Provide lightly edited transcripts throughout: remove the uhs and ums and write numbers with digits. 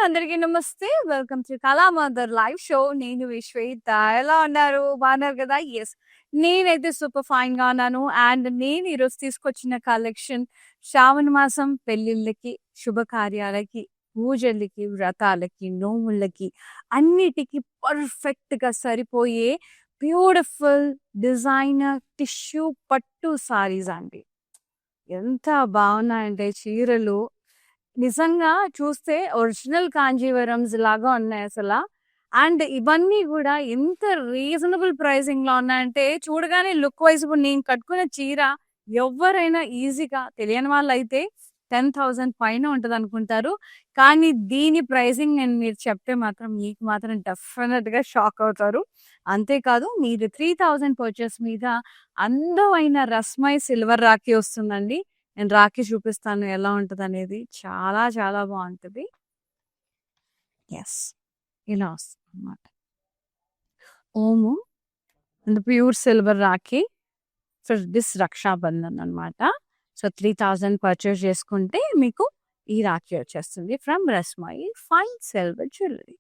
అందరికీ నమస్తే. Welcome to కళా మదర్ లైవ్ షో. నేను విశ్వేత. ఎలా ఉన్నారు? బాగున్నారు కదా? యెస్. నేనైతే సూపర్ ఫైన్‌గా ఉన్నాను. అండ్ నేను ఈరోజు తీసుకొచ్చిన కలెక్షన్ శ్రావణ మాసం పెళ్ళిళ్ళకి, శుభకార్యాలకి, పూజలకి, వ్రతాలకి, నోములకి అన్నిటికి పర్ఫెక్ట్‌గా సరిపోయే బ్యూటిఫుల్ డిజైనర్ టిష్యూ పట్టు సారీస్ అండి. ఎంత బాగున్నాయంటే చీరలు నిజంగా చూస్తే ఒరిజినల్ కాంజీవరమ్స్ లాగా ఉన్నాయి అసల. అండ్ ఇవన్నీ కూడా ఎంత రీజనబుల్ ప్రైసింగ్ లో ఉన్నాయంటే చూడగానే లుక్ వైజ్ ఇప్పుడు నేను కట్టుకున్న చీర ఎవరైనా ఈజీగా తెలియని వాళ్ళైతే 10,000 పైన ఉంటది అనుకుంటారు. కానీ దీని ప్రైసింగ్ నేను మీరు చెప్తే మాత్రం మీకు మాత్రం డెఫినెట్ గా షాక్ అవుతారు. అంతేకాదు మీరు 3,000 పర్చేస్ మీద అందమైన రస్మై సిల్వర్ రాఖీ వస్తుందండి. నేను రాఖీ చూపిస్తాను ఎలా ఉంటదనేది. చాలా చాలా బావుంటది. యెస్. ఇలా వస్తుందన్నమాట. ఓము and pure silver rakhi for this Raksha Bandhan అన్నమాట. సో 3,000 పర్చేస్ చేసుకుంటే మీకు ఈ రాఖీ వచ్చేస్తుంది from Rasmai fine silver jewellery.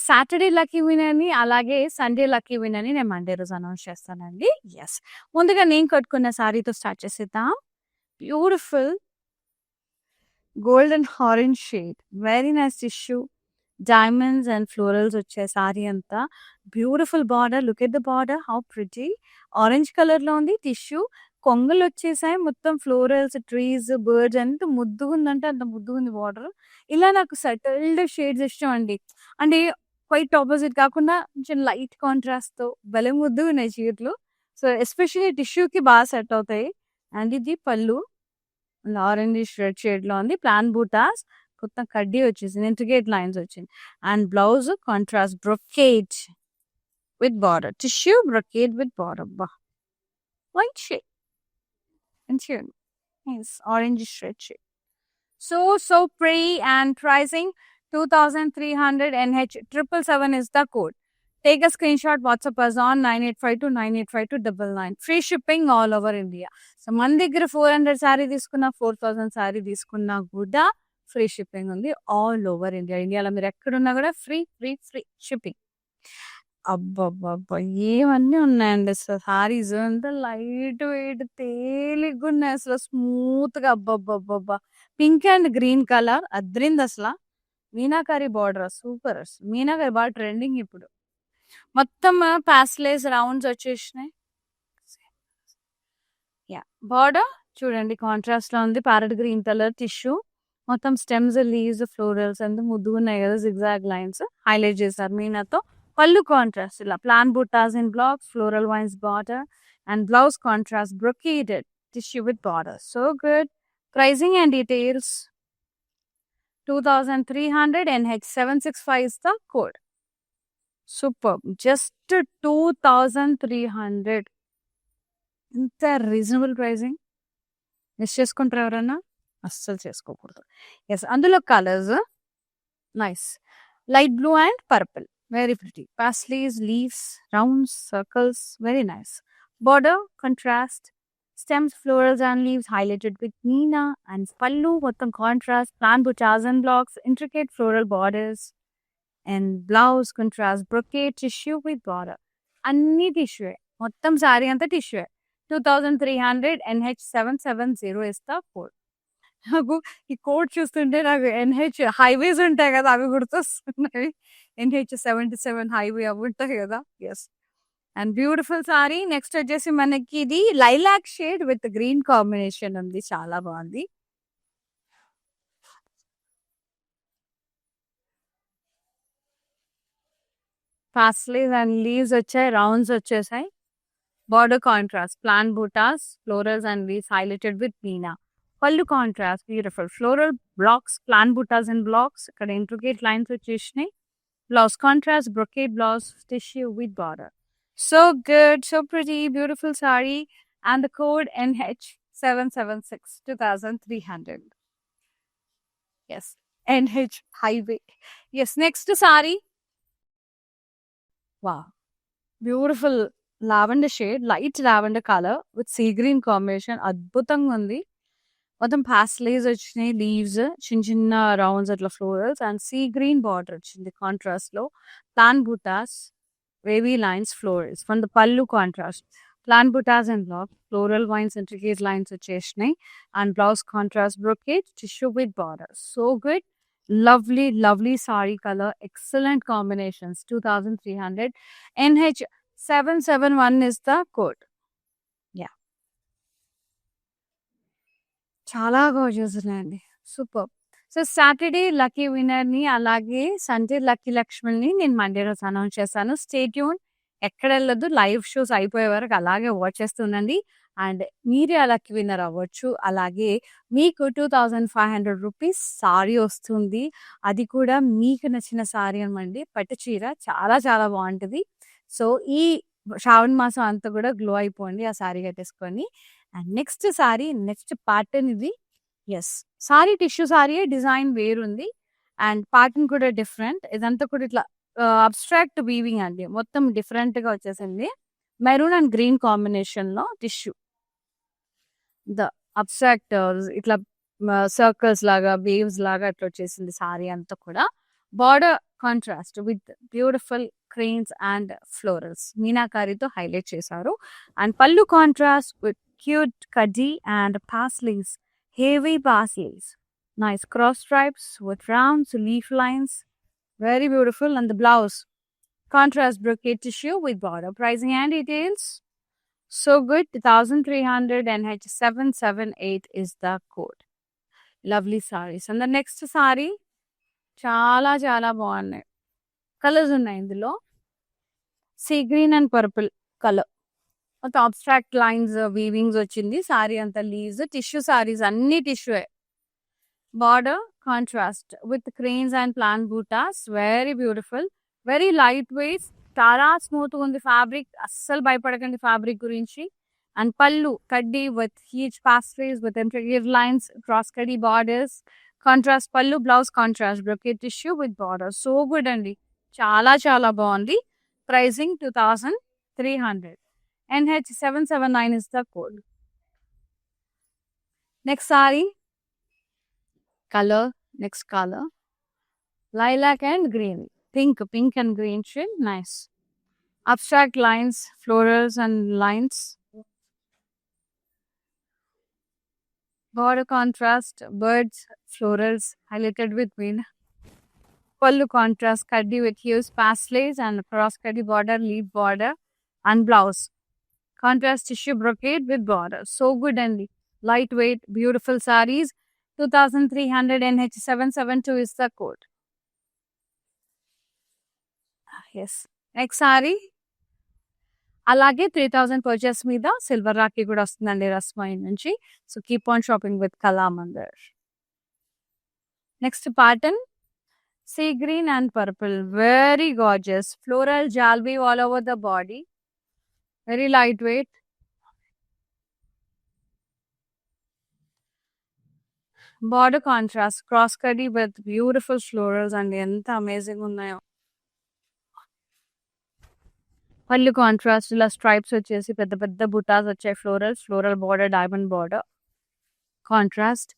Saturday lucky winner ని అలాగే సండే లక్కీ విన్నర్ ని నేను మండే రోజు అనౌన్స్ చేస్తానండి. యెస్. ముందుగా నేను కట్టుకున్న సారీతో స్టార్ట్ చేసేద్దాం. Beautiful golden orange shade, very nice tissue, diamonds and florals వచ్చే సారీ అంతా. Beautiful border, look at the border how pretty. Orange colour లో ఉంది టిష్యూ. కొంగలు వచ్చేసాయి, మొత్తం ఫ్లోరల్స్, ట్రీస్, బర్డ్స్, ఎంత ముద్దుగా ఉందంటే అంత ముద్దుగా ఉంది బార్డర్. ఇలా నాకు సెటిల్డ్ షేడ్స్ ఇష్టం అండి. అంటే క్వైట్ ఆపోజిట్ కాకుండా కొంచెం లైట్ కాంట్రాస్ట్ తో భలే ముద్దుగా ఉన్నాయి చీరలు. సో ఎస్పెషల్లీ టిష్యూకి బాగా సెట్ అవుతాయి. అండ్ ఇది పళ్ళు ఆరెంజ్ రెడ్ షేడ్ లో ఉంది. ప్లాన్ బూటాస్ కొత్త కడ్డీ వచ్చేసింది, ఇంట్రికేట్ లైన్స్ వచ్చింది. And blouse contrast brocade with border, tissue brocade with border. బా white shade orange red shade. So pretty. And pricing 2,300 NH 777 is the code. Take a screenshot, WhatsApp us on 9852985299. Free shipping all over India. So మన దగ్గర 400 sorry తీసుకున్నా 4,000 sorry తీసుకున్నా కూడా free shipping ఉంది all over India. ఇండియాలో మీరు ఎక్కడున్నా కూడా ఫ్రీ ఫ్రీ ఫ్రీ షిప్పింగ్. అబ్బబ్బబ్బా! ఏవన్నీ ఉన్నాయండి అసలు సారీస్. ఎంత లైట్ వెయిట్ తేలిగ్గా ఉన్నాయి అసలు, స్మూత్‌గా. అబ్బబ్బబ్బబ్బా! పింక్ అండ్ గ్రీన్ కలర్ అద్రిందసల. మీనాకరి బార్డర్ సూపర్ అసలు. మీనాకరి బాగా ట్రెండింగ్ ఇప్పుడు. మొత్తం పాస్టెలైజ్ రౌండ్స్ వచ్చేసినాయి. యాహ్! బార్డర్ చూడండి కాంట్రాస్ట్ లో ఉంది. Parrot green colour tissue. మొత్తం స్టెమ్స్, లీవ్స్, ఫ్లోరల్స్ ఎంత ముద్దుగున్నాయి కదా. జిగ్‌జాగ్ లైన్స్ హైలైట్ చేశారు మీనాతో. పళ్ళు కాంట్రాస్ట్ ఇలా plain buttas in blocks, floral vines border and blouse contrast brocaded tissue with border. So good. Pricing and details 2,300 NH 765 is the code. Superb. Just 2,300. ఇంత reasonable pricing miss చేసుకుంటారు ఎవరన్నా? అస్సలు చేసుకోకూడదు. Yes, అందులో colours nice. Light blue and purple, very pretty. Paisleys, leaves, rounds, circles, very nice. Border contrast, stems, florals and leaves highlighted with Nina, and pallu మొత్తం contrast, plant buttas and blocks, intricate floral borders, and blouse contrast brocade tissue with border. అన్ని tissue, మొత్తం సారీ అంతా tissue. 2,300 NH 770 is the code. నాకు ఈ code చూస్తుంటే నాకు NH highways ఉంటాయి కదా అవి గుర్తొస్తున్నాయి. NH 77 హైవే అవి ఉంటాయి కదా. Yes. And beautiful sari. Next వచ్చేసి మనకి ఇది lilac shade with green combination ఉంది, చాలా బాగుంది. పాస్లీస్ అండ్ లీవ్స్ వచ్చాయి, రౌండ్స్ వచ్చేసాయి. Border contrast, plain buttas, florals and leaves highlighted with meena. Pallu contrast beautiful floral blocks, plain buttas and blocks. ఇక్కడ ఇంట్రికేట్ లైన్స్ వచ్చేసినాయి. Blouse contrast brocade blouse tissue with border. So good, so pretty, beautiful sari. And the code NH 776 2,300. Yes, NH highway. Yes, next sari. Wow, beautiful lavender shade, light lavender color with sea green combination. అద్భుతంగా ఉంది. మొత్తం పాస్టలైజ్ వచ్చినాయి. Leaves చిన్న చిన్న rounds అట్లా florals and sea green border వచ్చింది contrast లో. Plain buttas, wavy lines, florals from the pallu contrast. Plain buttas and black floral vines intricate lines వచ్చేసినాయి. And blouse contrast brocade tissue with border. So good. Lovely, lovely sari color. Excellent combinations. 2300. NH771 is the code. Yeah. చాలా gorgeous ఉన్నాయండి. Super. So Saturday lucky winner ని అలాగే Sunday lucky లక్ష్మణ్ని నేను Monday రోజు announce చేస్తాను. Stay tune. ఎక్కడ వెళ్ళొద్దు. Live shows అయిపోయే వరకు అలాగే వాచ్ చేస్తుండండి. అండ్ మీరే ఆ లక్కీ విన్నర్ అవ్వచ్చు. అలాగే మీకు 2500 రూపీస్ సారీ వస్తుంది. అది కూడా మీకు నచ్చిన సారీ అనమండి. పట్టు చీర చాలా చాలా బాగుంటుంది. సో ఈ శ్రావణ మాసం అంతా కూడా గ్లో అయిపోండి ఆ సారీ కట్టేసుకొని. And next sari next pattern ఇది. ఎస్, సారీ టిష్యూ సారీయే, డిజైన్ వేరుంది. అండ్ ప్యాటర్న్ కూడా డిఫరెంట్. ఇదంతా కూడా ఇట్లా అబ్స్ట్రాక్ట్ వీవింగ్ అండి. మొత్తం డిఫరెంట్ గా వచ్చేసింది. మెరూన్ అండ్ గ్రీన్ కాంబినేషన్ లో టిష్యూ, ద అబ్స్ట్రాక్ట్ ఇట్లా సర్కిల్స్ లాగా, వేవ్స్ లాగా అట్లా వచ్చేసింది సారీ అంతా కూడా. Border contrast with beautiful cranes and florals మీనాకారితో హైలైట్ చేశారు. అండ్ పళ్ళు కాంట్రాస్ట్ విత్ క్యూట్ కడ్డీ and paisleys, heavy parsleys. Nice cross stripes with rounds, leaf lines. Very beautiful. And the blouse, contrast brocade tissue with border. Pricing and details. So good. 1300 NH778 is the code. Lovely sarees. And the next saree, చాలా చాలా బాగున్నాయి. Colours ఉన్నాయి ఇందులో. Sea green and purple colour. మొత్తం abstract lines weavings వచ్చింది. Sari అంతా leaves. Tissue saris అన్ని tissue. Border contrast with cranes and plain buttas. Very beautiful, very light weight, చాలా స్మూత్ ఉంది ఫ్యాబ్రిక్. అస్సలు భయపడకండి ఫ్యాబ్రిక్ గురించి. అండ్ పళ్ళు కడ్డీ with huge paisleys with intricate lines, cross కడ్డీ borders. Contrast pallu, blouse contrast brocade tissue with border. So good అండి, చాలా చాలా బాగుంది. Pricing 2300. NH779 is the code. Next saree color, next color lilac and green, pink and green shade. Nice abstract lines, florals and lines. Border contrast, birds, florals highlighted with green. Pallu contrast kaddi with hues, pastellays and cross kaddi border, leaf border. And blouse contrast tissue brocade with border. So good and lightweight, beautiful sarees. 2300 NH772 is the code. Yes. Next saree. అలాగే 3000 purchase మీద silver Rakhi కూడా వస్తుందండి రస్మాయి నుంచి. So keep on shopping with Kalamandir. Next pattern sea green and purple. Very gorgeous floral jaal weave all over the body. Very lightweight. Border contrast, cross cutty with beautiful florals and ఎంత amazing ఉన్నాయో. పళ్ళు contrast ఇలా stripes వచ్చేసి పెద్ద పెద్ద బుటాస్ వచ్చాయి. Floral border, diamond border contrast.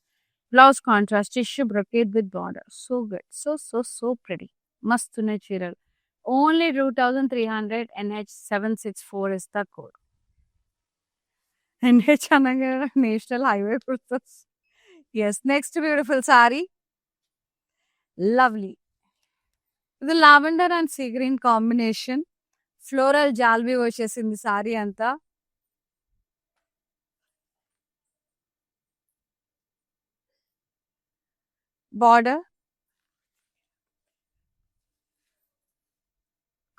Blouse contrast tissue brocade with border. So good, so so so pretty. మస్తు ఉన్నాయి చీరలు. Only 2300 NH764 is the code. NH అనగా నేషనల్ హైవే గుర్తొస్. Yes, next beautiful sari. Lovely. ఇది lavender and sea green combination. Floral జాల్బీ వచ్చేసింది sari అంతా. Border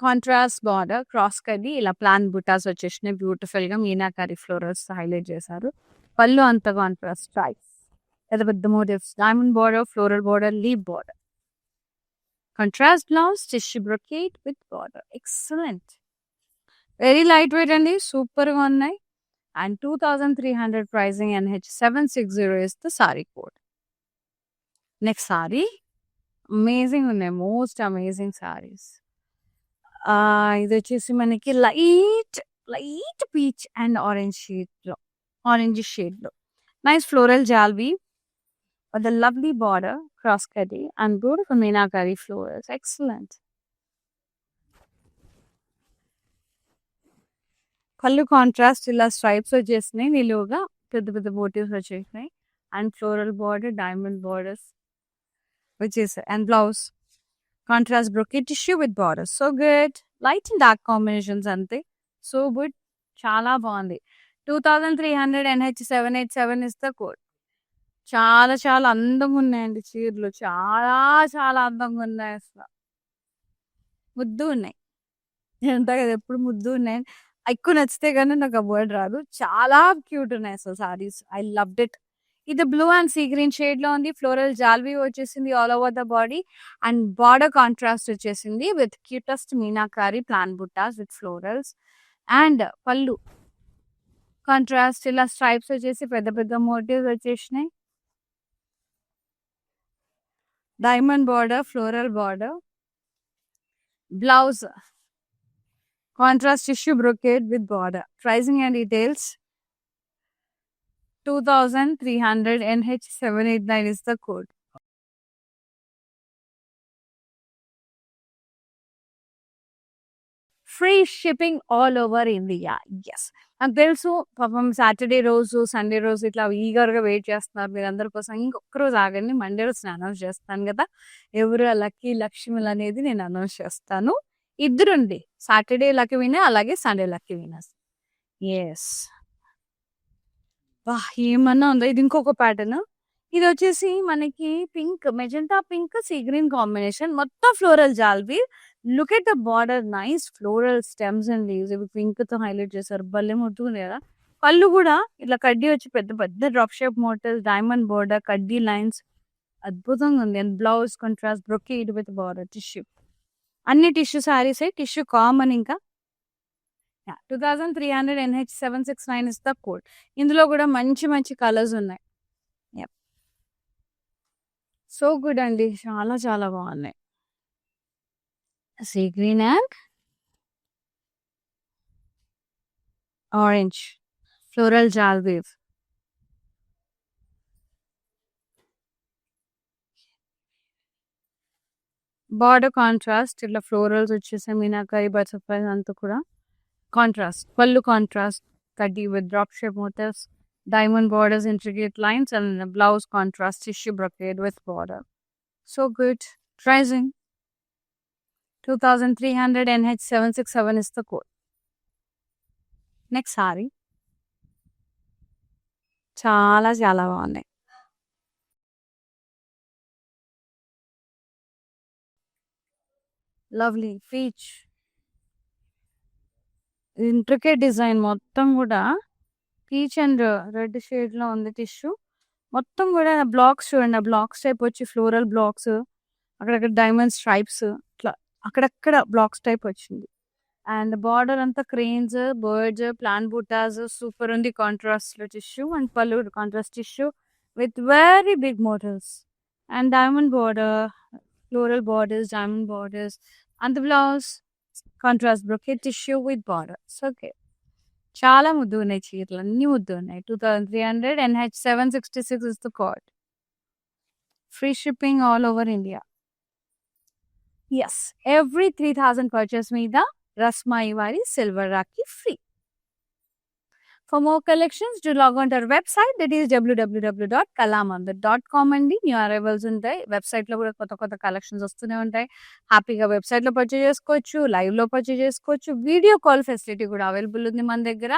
contrast border, cross కడ్డీ ఇలా ప్లాన్ బుటాస్ వచ్చేసినాయి. బ్యూటిఫుల్ గా మీనాకారి ఫ్లోరల్స్ హైలైట్ చేశారు. పళ్ళు అంత కాంట్రాస్ట్ స్ట్రైప్స్, పెద్ద పెద్ద motifs, diamond border, floral border, leaf border. Contrast blouse, tissue brocade with border. Excellent, very light weight అండి, సూపర్ గా ఉన్నాయి. And 2300 pricing. NH760 is the saree code. Next sari amazing ఉన్నాయి, most amazing saris. ఇది వచ్చేసి మనకి light light peach and orange shade లో nice floral జాల్వీ with a lovely border, cross cutty, and beautiful meenakari florals. Excellent. Pallu contrast ఇలా stripes వచ్చేసినాయి, నిలువుగా పెద్ద పెద్ద మోటివ్స్ వచ్చేసినాయి, and floral border, diamond borders వచ్చేసాయి, and blouse contrast brocade tissue with border. So good. Light and dark combinations అంతే. So good. చాలా బాగుంది. 2300 NH787 ఇస్ ద కోడ్. చాలా చాలా అందంగా ఉన్నాయండి చీరలు. చాలా చాలా అందంగా ఉన్నాయి. అసలు ముద్దు ఉన్నాయి. అంతా కదా, ఎప్పుడు ముద్దు ఉన్నాయి. ఎక్కువ నచ్చితే కానీ నాకు ఆ వర్డ్ రాదు. చాలా క్యూట్ ఉన్నాయి అసలు సారీస్. I loved it. ఇది blue and sea green shade లో ఉంది. ఫ్లోరల్ జాల్వీ వచ్చేసింది all over the body, and border contrast వచ్చేసింది with cutest meenakari plain buttas with florals, and పళ్ళు కాంట్రాస్ట్ ఇలా స్ట్రైప్స్ వచ్చేసి పెద్ద పెద్ద మోటివ్స్ వచ్చేసినాయి, diamond border, floral border, blouse contrast tissue brocade with border. Pricing and details 2300 NH789 is the code. Free shipping all over India. Yes, నాకు తెలుసు పాపం Saturday రోజు, సండే రోజు ఇట్లా ఈగర్గా వెయిట్ చేస్తున్నారు మీరందరి కోసం. ఇంకొక రోజు ఆగండి, మండే రోజు నేను అనౌన్స్ చేస్తాను కదా ఎవరు లక్కీ లక్ష్మిలు అనేది నేను అనౌన్స్ చేస్తాను. ఇద్దరుండి, సాటర్డే లక్కీ వినర్, అలాగే సండే లక్కీ వినర్స్. ఎస్, వా ఏమన్నా ఉందో. ఇది ఇంకొక ప్యాటర్న్. ఇది వచ్చేసి మనకి pink, magenta pink, sea green combination, మొత్తం ఫ్లోరల్ జాల్వి. Look at the border, nice floral stems and leaves. ఇవి పింక్ తో హైలైట్ చేశారు, భలే ముద్దుంది కదా. పళ్ళు కూడా ఇట్లా కడ్డీ వచ్చి పెద్ద పెద్ద drop shape mortals, diamond border, కడ్డీ లైన్స్, అద్భుతంగా ఉంది. And blouse contrast brocade with border tissue. అన్ని టిష్యూ సారీస్, టిష్యూ కామన్. ఇంకా 2300 NH769 ఇస్ ద కోడ్. ఇందులో కూడా మంచి మంచి కలర్స్ ఉన్నాయి. సో గుడ్ అండి, చాలా చాలా బాగున్నాయి. Sea green and orange floral jaal weave. Border contrast ఇట్లా ఫ్లోరల్స్ వచ్చేసాయి, మీనాకారి బటర్ఫ్లైస్ అంతా కూడా కాంట్రాస్ట్. పళ్ళు కాంట్రాస్ట్ కడ్డీ with drop shape motifs, diamond borders, intricate lines, and the blouse contrast tissue brocade with border. So good. Pricing 2300 NH767 is the code. Next saree. చాలా చాలా బాగున్నాయి. Lovely peach intricate design, మొత్తం కూడా peach and red shade లో ఉంది. Tissue మొత్తం కూడా blocks చూడండి, ఆ బ్లాక్స్ టైప్ వచ్చి ఫ్లోరల్ బ్లాక్స్, అక్కడక్కడ డైమండ్ స్ట్రైప్స్, ఇట్లా అక్కడక్కడ బ్లాక్స్ టైప్ వచ్చింది. అండ్ బార్డర్ అంతా cranes, birds, plant butas, super ఉంది. కాంట్రాస్ట్ లో టిష్యూ అండ్ పళ్ళు contrast tissue with very big motifs, and diamond border, floral borders, diamond borders, and the blouse contrast brocade tissue with borders. Okay, చాలా ముద్దు ఉన్నాయి చీరలు, అన్ని ముద్దు ఉన్నాయి. 2300 NH766 is the code. Free shipping all over India. Yes, every 3000 purchase మీద రస్మాయి వారి silver Rakhi free. For more collections, do log on to our website, that is www.kalamandir.com అండి. న్యూ అరైవల్స్ ఉంటాయి వెబ్సైట్ లో కూడా, కొత్త కొత్త కలెక్షన్స్ వస్తూనే ఉంటాయి. హ్యాపీగా వెబ్సైట్ లో పర్చేజ్ చేసుకోవచ్చు, లైవ్ లో పర్చేజ్ చేసుకోవచ్చు. వీడియో కాల్ ఫెసిలిటీ కూడా అవైలబుల్ ఉంది మన దగ్గర.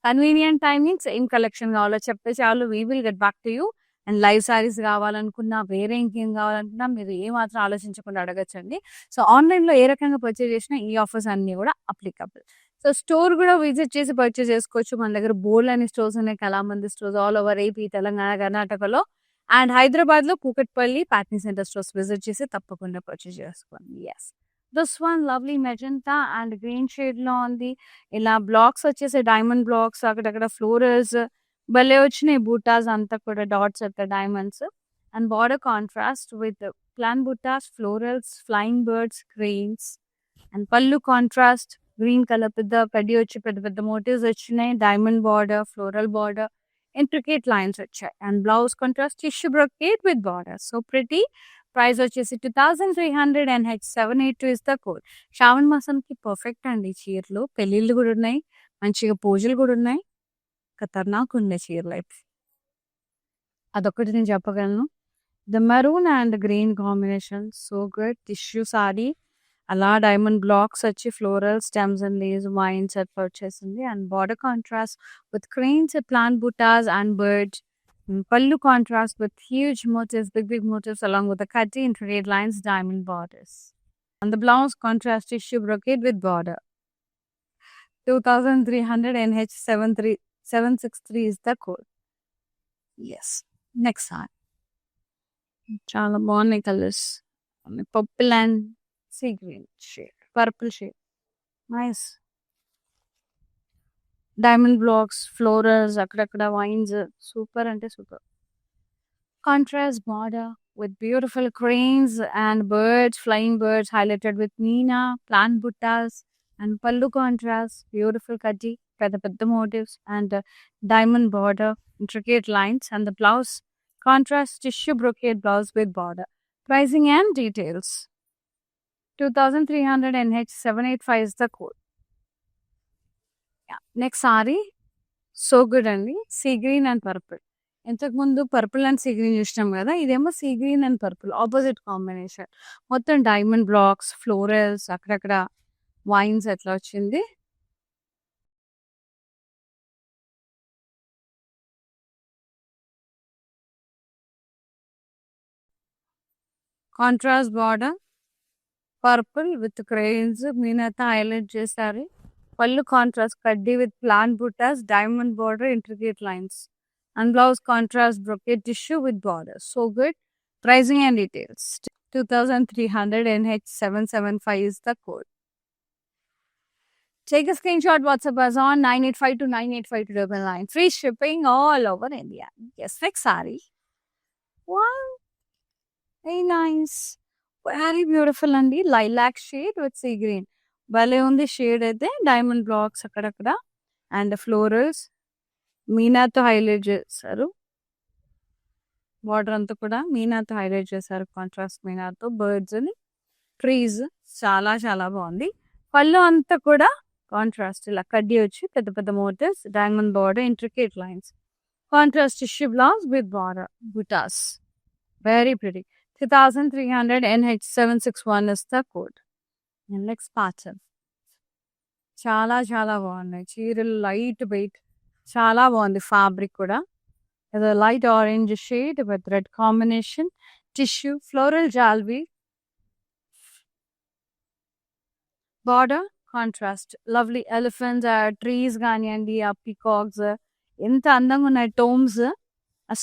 కన్వీనియంట్ టైమింగ్స్, ఏం కలెక్షన్ కావాలో చెప్తే చాలు, we will get back to you. And live saris కావాలనుకున్నా, వేరే ఇంకేం కావాలనుకున్నా మీరు ఏ మాత్రం ఆలోచించకుండా అడగచ్చండి. సో ఆన్లైన్ లో ఏ రకంగా పర్చేజ్ చేసినా ఈ ఆఫర్స్ అన్ని కూడా అప్లికబుల్. సో స్టోర్ కూడా విజిట్ చేసి పర్చేజ్ చేసుకోవచ్చు. మన దగ్గర బోల్డ్ అని స్టోర్స్ ఉన్నాయి, Kalamandir stores all over AP, Telangana, కర్ణాటకలో, అండ్ హైదరాబాద్ లో Kukatpally Patny center stores visit చేసి తప్పకుండా పర్చేజ్ చేసుకోండి. Yes, this one lovely magenta and green shade లో ఉంది. ఇలా బ్లాక్స్ వచ్చేసి డైమండ్ బ్లాక్స్, అక్కడక్కడ ఫ్లోరల్స్ భలే వచ్చినాయి. బూటాస్ అంతా కూడా డాట్స్ అక్కడ diamonds, and border contrast with plain buttas, florals, flying birds, cranes, and పళ్ళు కాంట్రాస్ట్ గ్రీన్ కలర్, పెద్ద కడ్డీ వచ్చి పెద్ద పెద్ద మోటివ్స్ వచ్చినాయి. Diamond border, floral border, intricate lines వచ్చాయి. And blouse contrast tissue brocade with border. So pretty. Price వచ్చేసి 2300 and H782 is the code. Shravana మాసంకి పర్ఫెక్ట్ అండి చీరలు. పెళ్ళిళ్ళు కూడా ఉన్నాయి, మంచిగా పూజలు కూడా ఉన్నాయి. ఖతర్నాక్ ఉండే చీరలు అయితే అదొక్కటి నేను చెప్పగలను. The maroon and green combination so good. Tissue sari అలా డైమండ్ బ్లాక్స్ వచ్చి floral stems and leaves vines అట్లా వచ్చేసింది. And border contrast with cranes, plant butas and birds. Pallu contrast with huge motifs, big motifs along with the cutty intricate lines, diamond borders. And the blouse contrast tissue brocade with border. 2300 NH763 is the code. Yes. Next one. Chala బాగున్నాయి colours. Purple and sea green shade, purple shade. Nice. Diamond blocks, florals, అక్కడక్కడ wines. Super అంటే super. Contrast border with beautiful cranes and birds, flying birds highlighted with Meena, plant buttas, and pallu contrast, beautiful kati, pedda motifs, and diamond border, intricate lines, and the blouse contrast tissue brocade blouse with border. Pricing and details. 2300 NH785 is the code. Next sari so good అండి. Sea green and purple. ఇంతకుముందు purple and sea green చూసినాం కదా, ఇదేమో sea green and purple opposite combination. మొత్తం diamond blocks, florals, అక్కడక్కడ vines ఎట్లా వచ్చింది. Contrast border purple with cranes, మీనంతా హైలైట్ చేశారు. Pallu contrast kaddi with plant buttas, diamond border, intricate lines. And blouse contrast brocade tissue with border. So good. Pricing and details. 2300 NH775 is the code. Take a screenshot, WhatsApp us on 985298529. Free shipping all over India. Yes, next saree. Wow. Very nice. Very beautiful అండి. Lilac shade with sea green. భలే ఉంది shade అయితే. Diamond blocks అక్కడక్కడ and florals మీనాతో highlight చేశారు. Border అంతా కూడా మీనాతో highlight చేశారు. Contrast మీనాతో birds అని, ట్రీస్ చాలా చాలా బాగుంది. పళ్ళు అంతా కూడా కాంట్రాస్ట్ ఇలా కడ్డీ వచ్చి పెద్ద motifs, diamond border, intricate lines. Contrast tissue blouse with border butas. Very pretty. 2300 NH761 is the code. Next parcel చాలా చాలా బాగున్నాయి చీరలు. లైట్ వెయిట్ చాలా బాగుంది. ఫ్యాబ్రిక్ కూడా ఏదో light orange shade with red combination. Tissue floral జాల్వీ border contrast. Lovely elephants, trees కానివ్వండి, ఆ పీకాక్స్ ఎంత అందంగా ఉన్నాయి. టోమ్స్,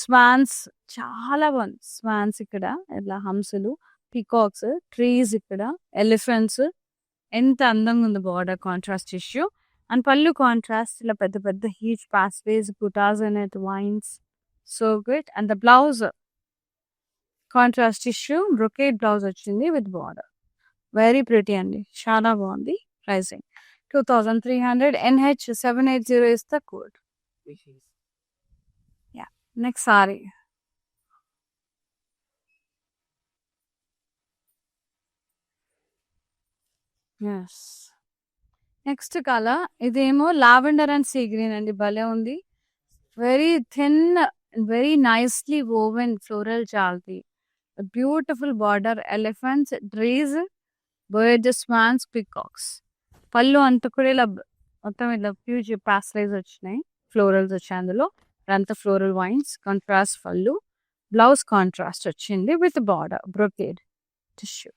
స్వాన్స్ చాలా బాగుంది. స్వాన్స్ ఇక్కడ ఇలా హంసలు, పీకాక్స్, ట్రీస్ ఇక్కడ, ఎలిఫెంట్స్ ఎంత అందంగా ఉంది. బార్డర్ కాంట్రాస్ట్ టిష్యూ అండ్ పళ్ళు కాంట్రాస్ట్ ఇలా పెద్ద హ్యూజ్ పాస్వేస్, బుటాస్ అనేది vines. So good. And the blouse contrast tissue brocade blouse వచ్చింది విత్ బార్డర్. వెరీ ప్రిటీ అండి, చాలా బాగుంది. Pricing 2300 NH780 is the code. Yeah. Next saree. Yes. Next colour ఇదేమో లావెండర్ అండ్ సీ గ్రీన్ అండి. భలే ఉంది. Very thin, very nicely woven floral జాల్రీ, beautiful border, elephants, trees, bird, swans, peacocks. పళ్ళు అంతా కూడా ఇలా మొత్తం ఇలా హ్యూజ్ పాస్టరైజ్ వచ్చినాయి. ఫ్లోరల్స్ వచ్చాయి అందులో. అంతా floral wines. Contrast pallu. Blouse contrast వచ్చింది with border brocade tissue.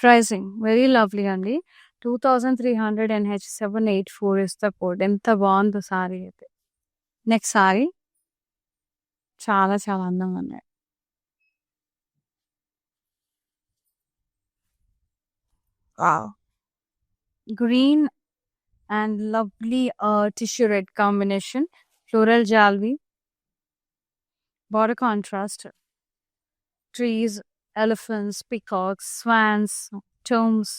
Pricing very lovely అండి. 2300 NH784 is the code. ఎంత బాగుందో సారీ అయితే. నెక్స్ట్ సారీ చాలా చాలా అందంగా ఉన్నాయి. Green and lovely tissue red combination. Floral జాల్వీ, border contrast, trees, elephants, peacocks, swans, tombs,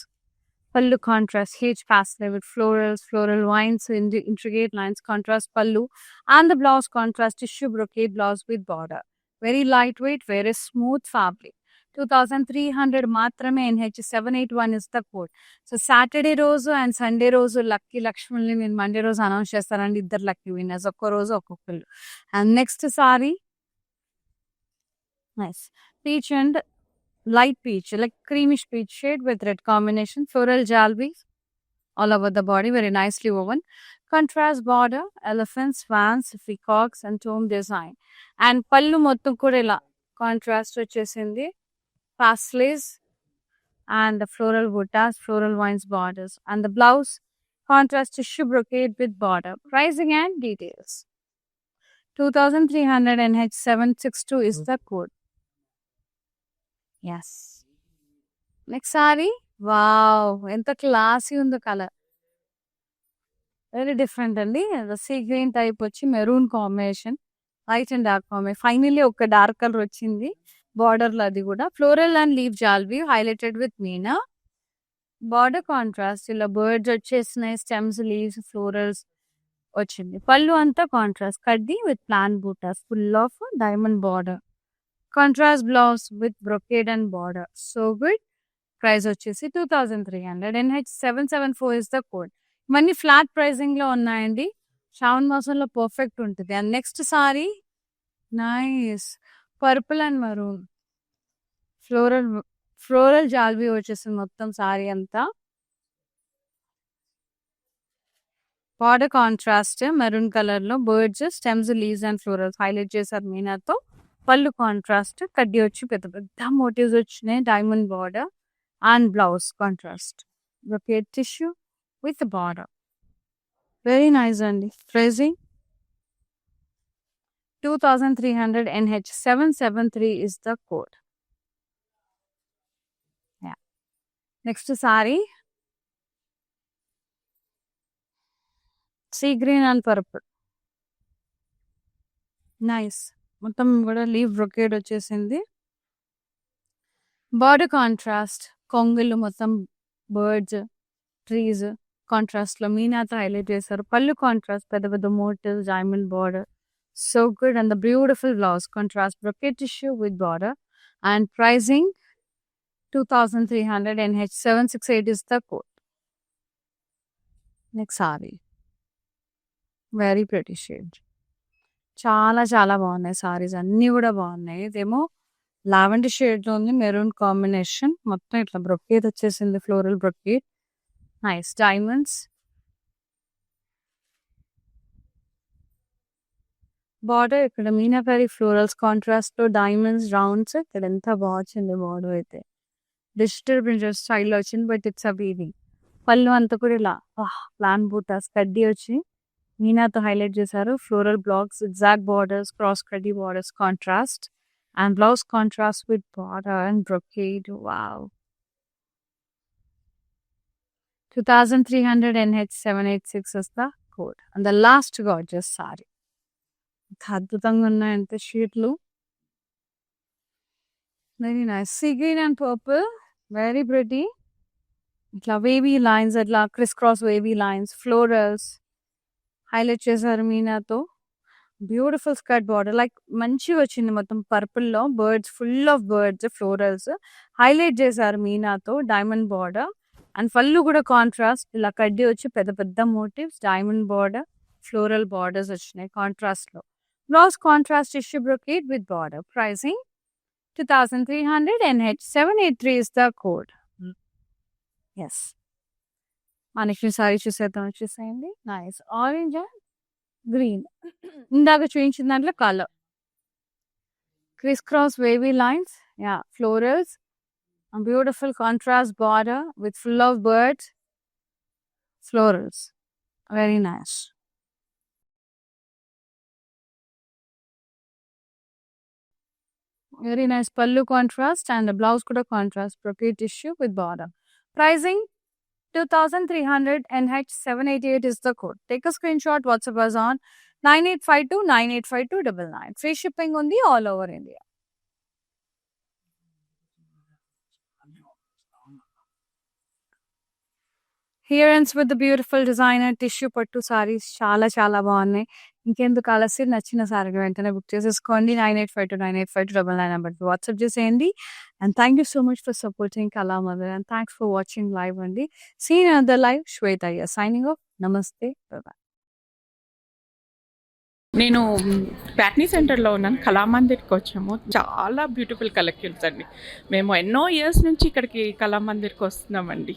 Pallu contrast, huge pastel with florals, floral vines, intricate lines, contrast pallu, and the blouse contrast tissue brocade blouse with border. Very lightweight, very smooth fabric. 2300 మాత్రమే NH 781 is the code. So Saturday రోజు and Sunday రోజు lucky లక్ష్మణ్ని నేను Monday రోజు announce చేస్తానండి. ఇద్దరు lucky winners, ఒక్క రోజు ఒక్కొక్కరు. And next sari nice peach and light peach, like creamish peach shade with red combination, floral jalbi all over the body, very nicely woven. Contrast border, elephants, swans, peacocks, and tomb design. And pallu mottam kuda ila contrast vachesindi, pastels and the floral buttas, floral vines borders. And the blouse contrast tissue brocade with border. Pricing and details. 2300 NH 762 is the code. Yes. Next saree. Wow. ఎంత classy ఉందో colour. Very different అండి. Sea green type వచ్చి maroon combination, light and dark combination. Finally ఒక dark colour వచ్చింది బార్డర్లో. అది కూడా floral and leave జాల్వి హైలైటెడ్ విత్ మీనా. బార్డర్ కాంట్రాస్ట్ ఇలా బర్డ్స్ వచ్చేసినాయి, స్టెమ్స్, లీవ్స్, ఫ్లోరల్స్ వచ్చింది. పళ్ళు అంతా కాంట్రాస్ట్ కడ్డీ విత్ ప్లాన్ బూటాస్, full of diamond border. Contrast blouse with brocade and border. So good. Price వచ్చేసి 2300. NH 774 is the code. Money flat pricing లో ఉన్నాయండి. శ్రావణ మాసంలో పర్ఫెక్ట్ ఉంటుంది. And next sari nice purple and maroon floral జాల్బీ వచ్చేసింది మొత్తం సారీ అంతా. బార్డర్ కాంట్రాస్ట్ మెరూన్ కలర్ లో birds, stems, leaves and florals highlight చేశారు మీనాతో. పళ్ళు కాంట్రాస్ట్ కడ్డీ వచ్చి పెద్ద పెద్ద మోటివ్స్ వచ్చినాయి, diamond border and blouse contrast brocade tissue with border. Very nice అండి. Pricing 2300. NH 773 is the code. Yeah. Next saree sea green and purple. Nice. మొత్తం కూడా లీవ్ బ్రొకేడ్ వచ్చేసింది. బార్డర్ కాంట్రాస్ట్ కొంగులు మొత్తం బర్డ్స్, ట్రీస్ కాంట్రాస్ట్ లో మీనాతో highlight చేశారు. పళ్ళు contrast పెద్ద పెద్ద motifs, diamond border. So good. And the beautiful blouse contrast brocade tissue with border. And pricing 2300. NH 768 is the code. Next sari very pretty shade. చాలా చాలా బాగున్నాయి సారీస్, అన్నీ కూడా బాగున్నాయి. ఇదేమో లావెండర్ షేడ్ లో ఉంది, మెరూన్ కాంబినేషన్, మొత్తం ఇట్లా బ్రొకేడ్ వచ్చేసింది, floral brocade. Nice diamonds. Border ఇక్కడ మీనాకరీ ఫ్లోరల్స్ కాంట్రాస్ట్ లో డైమండ్స్, రౌండ్స్. ఇక్కడ ఎంత బాగా వచ్చింది బార్డర్ అయితే. డిజిటల్ ప్రింటర్ స్టైల్లో వచ్చింది, బట్ ఇట్స్ అ వీవింగ్. పళ్ళు అంతా కూడా ఇలా ప్లాన్ బూటాస్ కడ్డీ వచ్చి మీనాతో హైలైట్ చేశారు. Floral blocks, exact borders, cross కడ్డీ borders contrast and blouse contrast with border and brocade. Wow. 2300. NH 786 is the code. And the last gorgeous saree. అద్భుతంగా ఉన్నాయి అంతే షీట్లు. Very nice. See green and purple, very pretty. ఇట్లా wavy lines, అట్లా Chris cross wavy lines, florals highlight చేశారు మీనాతో. Beautiful skirt border, like మంచిగా వచ్చింది మొత్తం పర్పుల్ లో. Birds, full of birds, florals highlight చేశారు మీనాతో. డైమండ్ బార్డర్ అండ్ పళ్ళు కూడా కాంట్రాస్ట్ ఇలా కడ్డీ వచ్చి పెద్ద పెద్ద motifs, diamond border, floral borders వచ్చినాయి కాంట్రాస్ట్ లో. Blouse contrast tissue brocade with border. Pricing 2300. NH 783 is the code. Yes. మనకి సారీ చూసేద్దాం. వచ్చేసేయండి. Nice orange and green. ఇందాక చూపించిన దాంట్లో colour criss cross wavy lines, ya florals, beautiful contrast border with full of birds, florals. Very nice. Very nice. Pallu contrast and blouse కూడా contrast brocade tissue with border. Pricing 2300. NH 788 is the code. Take a screenshot, WhatsApp us on 9852985299. Free shipping on the all over India. Here ends with the beautiful designer tissue పట్టు సారీస్ చాలా చాలా బాగున్నాయి. ఇంకెందుకు ఆలస్యం, నచ్చిన sorry వెంటనే book చేసేసుకోండి. 9852985299 నెంబర్కి వాట్సాప్ చేసేయండి. And thank you so much for supporting Kala mother and thanks for watching live అండి. See you on the live. Shweta signing off. నమస్తే. బాయ్. నేను ప్యాట్నీ సెంటర్లో ఉన్నాను. కళామందిర్కి వచ్చాము. చాలా బ్యూటిఫుల్ కలెక్షన్స్ అండి. మేము ఎన్నో ఇయర్స్ నుంచి ఇక్కడికి కళామందిర్కి వస్తున్నామండి.